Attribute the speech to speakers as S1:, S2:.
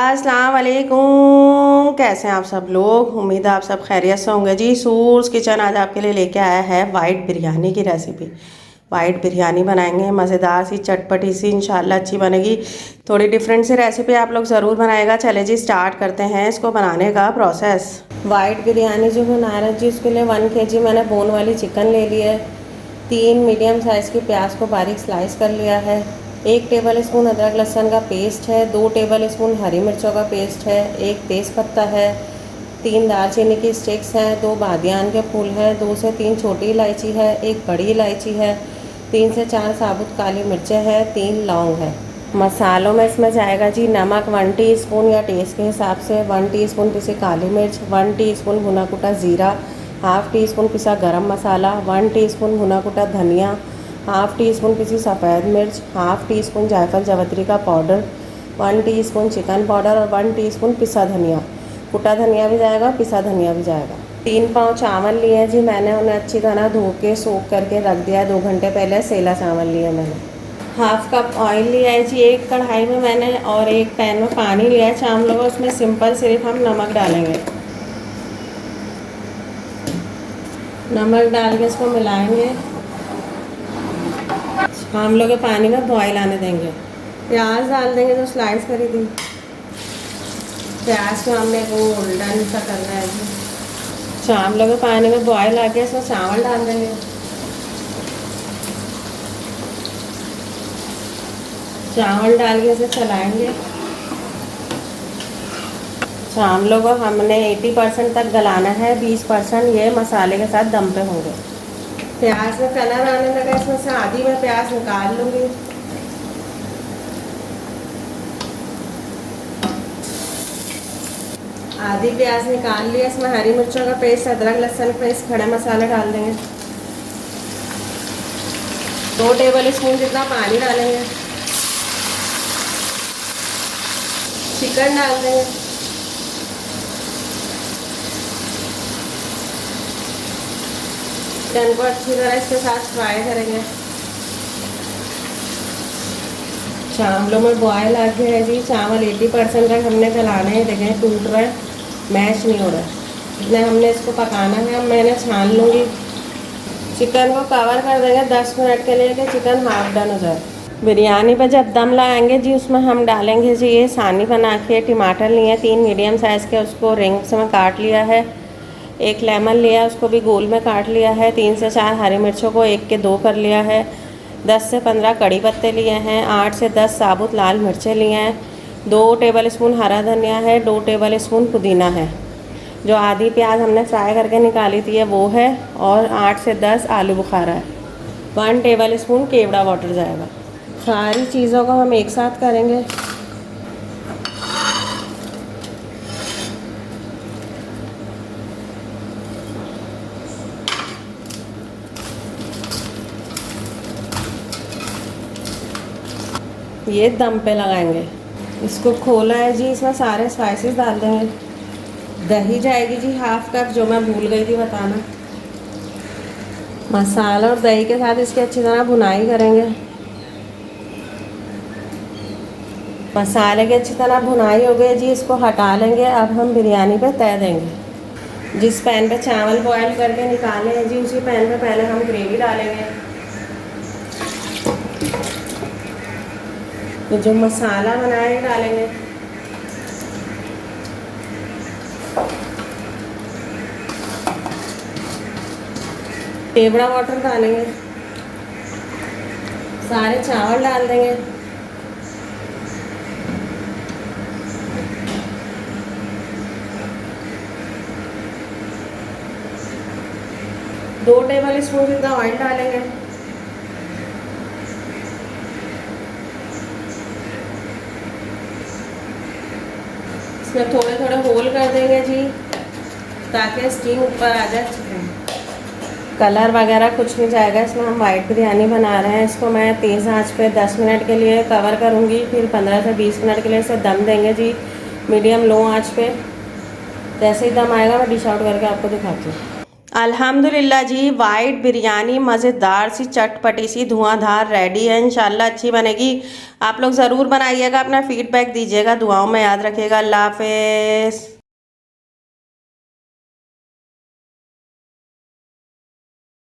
S1: अस्सलाम वालेकुम। कैसे हैं आप सब लोग? उम्मीद है आप सब खैरियत से होंगे जी। सूर्स किचन आज आपके लिए लेके आया है वाइट बिरयानी की रेसिपी। वाइट बिरयानी बनाएंगे, मज़ेदार सी चटपटी सी, इंशाल्लाह अच्छी बनेगी। थोड़ी डिफरेंट सी रेसिपी आप लोग ज़रूर बनाएगा। चले जी स्टार्ट करते हैं इसको बनाने का प्रोसेस। वाइट बिरयानी जो बना रहे हैं जी, उसके लिए 1 kg मैंने बोन वाली चिकन ले ली है। 3 मीडियम साइज़ की प्याज को बारीक स्लाइस कर लिया है। 1 टेबल स्पून अदरक लहसुन का पेस्ट है। 2 टेबल स्पून हरी मिर्चों का पेस्ट है। 1 तेज़पत्ता है। 3 दालचीनी की स्टिक्स हैं। 2 बादियान के फूल हैं। 2 से 3 छोटी इलायची है। 1 बड़ी इलायची है। 3 से 4 साबुत काली मिर्चें हैं। 3 लौंग है। मसालों में इसमें जाएगा जी नमक 1 टीस्पून या टेस्ट के हिसाब से, 1 टीस्पून पिसी काली मिर्च, 1 टीस्पून भुना कुटा ज़ीरा, हाफ़ टी स्पून पिसा गरम मसाला, 1 टीस्पून भुना कुटा धनिया, हाफ़ टी स्पून पिसी सफ़ेद मिर्च, हाफ़ टी स्पून जायफल जावित्री का पाउडर, 1 टीस्पून चिकन पाउडर और 1 टीस्पून पिसा धनिया। कुटा धनिया भी जाएगा, पिसा धनिया भी जाएगा। 3 पाव चावल लिए हैं जी मैंने, उन्हें अच्छी तरह धो के सोख करके रख दिया है 2 घंटे पहले। सेला चावल लिए मैंने। हाफ़ कप ऑयल लिया है जी एक कढ़ाई में मैंने, और एक पैन में पानी लिया है चावलों का। उसमें सिंपल सिर्फ हम नमक डालेंगे। नमक डाल के इसको मिलाएंगे। हम लोग पानी में बॉयल आने देंगे। प्याज डाल देंगे जो स्लाइस करी थी। प्याज को हमने वो गोल्डन सा करना है जी। चावलों के पानी में बॉयल आके इसमें चावल डाल देंगे। चावल डाल के इसे चलाएंगे। चावलों को हमने 80% तक गलाना है, 20% ये मसाले के साथ दम पे होंगे। प्याज में कलर आने लगा, इसमें से आधी मैं प्याज निकाल लूँगी। आधी प्याज निकाल लिया। इसमें हरी मिर्चों का पेस्ट, अदरक लहसुन पेस्ट, खड़े मसाले डाल देंगे। 2 टेबल स्पून जितना पानी डालेंगे। चिकन डाल देंगे। चिकन को अच्छी तरह इसके साथ फ्राई करेंगे। चावलों में बॉयल आ गया है जी। चावल 80% तक हमने गलाना है। देखें टूट रहा है, मैश नहीं हो रहा है, इसलिए हमने इसको पकाना है। मैंने छान लूँगी। चिकन को कवर कर देंगे 10 मिनट के लिए कि चिकन हाफ डन हो जाए। बिरयानी पर जब दम लगाएंगे जी, उसमें हम डालेंगे जी ये सानी बना के टमाटर लिए 3 मीडियम साइज़ के, उसको रिंग्स में काट लिया है। 1 लेमन लिया, उसको भी गोल में काट लिया है। 3 से 4 हरी मिर्चों को 1 के 2 कर लिया है। 10 से 15 कड़ी पत्ते लिए हैं। 8 से 10 साबुत लाल मिर्चें लिए हैं। 2 टेबल स्पून हरा धनिया है। 2 टेबल स्पून पुदीना है। जो आधी प्याज हमने फ्राई करके निकाली थी वो है। और 8 से 10 आलू बुखारा है। 1 टेबल स्पून केवड़ा वाटर जाएगा। सारी चीज़ों को हम एक साथ करेंगे। ये दम पे लगाएंगे। इसको खोला है जी, इसमें सारे स्पाइसेस डाल देंगे। दही जाएगी जी हाफ़ कप, जो मैं भूल गई थी बताना। मसाला और दही के साथ इसकी अच्छी तरह भुनाई करेंगे। मसाले की अच्छी तरह भुनाई हो गई जी, इसको हटा लेंगे। अब हम बिरयानी पे तय देंगे। जिस पैन पे चावल बॉयल करके निकाले हैं जी, उसी पैन पे पहले हम ग्रेवी डालेंगे। तो जो मसाला बनाए डालेंगे। केवड़ा वाटर डालेंगे। सारे चावल डाल देंगे। दो टेबल स्पून जितना ऑयल डालेंगे। इसमें थोड़े थोड़े होल कर देंगे जी, ताकि स्टीम ऊपर आ जाए। कलर वगैरह कुछ नहीं जाएगा। इसमें हम वाइट बिरयानी बना रहे हैं। इसको मैं तेज़ आंच पे 10 मिनट के लिए कवर करूँगी, फिर 15 से 20 मिनट के लिए इसे दम देंगे जी, मीडियम लो आंच पे। जैसे ही दम आएगा मैं डिश आउट करके आपको दिखाती हूँ। अल्हम्दुलिल्लाह जी, वाइट बिरयानी मज़ेदार सी चटपटी सी धुआंधार रेडी है। इंशाल्लाह अच्छी बनेगी। आप लोग ज़रूर बनाइएगा, अपना फीडबैक दीजिएगा, दुआओं में याद रखिएगा। अल्लाह हाफ़िज़।